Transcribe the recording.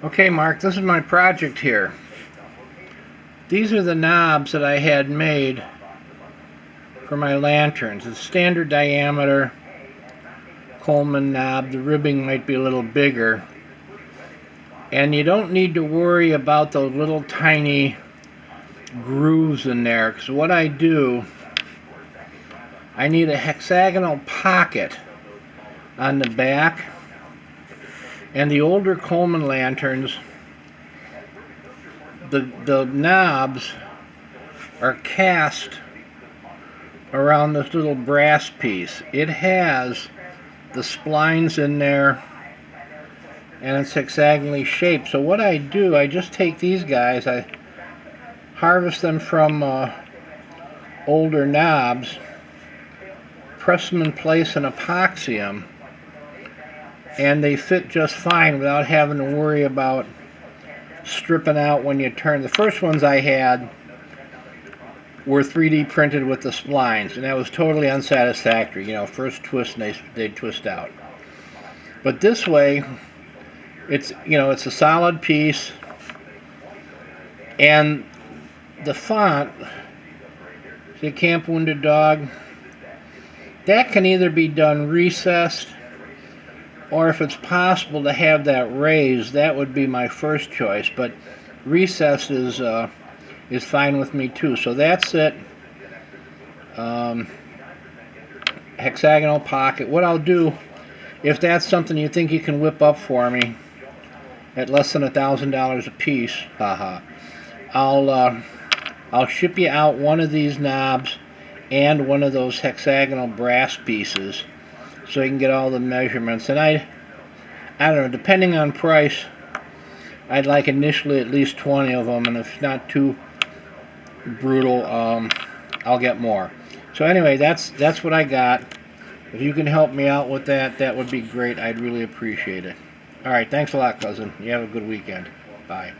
Okay, Mark, this is my project here. These are the knobs that I had made for my lanterns. It's standard diameter Coleman knob. The ribbing might be a little bigger. And you don't need to worry about the little tiny grooves in there, because what I do, I need a hexagonal pocket on the back. And the older Coleman lanterns, the knobs are cast around this little brass piece. It has the splines in there and it's hexagonally shaped. So what I do, I just take these guys, I harvest them from older knobs, press them in place and epoxy them, and they fit just fine without having to worry about stripping out when you turn. The first ones I had were 3D printed with the splines, and that was totally unsatisfactory. You know, first twist and they'd twist out. But this way, it's a solid piece, and the font, the Camp Wounded Dog, that can either be done recessed, or if it's possible to have that raised, that would be my first choice. But recessed is fine with me too. So that's it. Hexagonal pocket. What I'll do, if that's something you think you can whip up for me at less than $1,000 a piece, haha, I'll ship you out one of these knobs and one of those hexagonal brass pieces, so you can get all the measurements. And I don't know, depending on price, I'd like initially at least 20 of them, and if not too brutal, I'll get more. So anyway, that's what I got. If you can help me out with that, that would be great. I'd really appreciate it. All right, thanks a lot, cousin. You have a good weekend. Bye.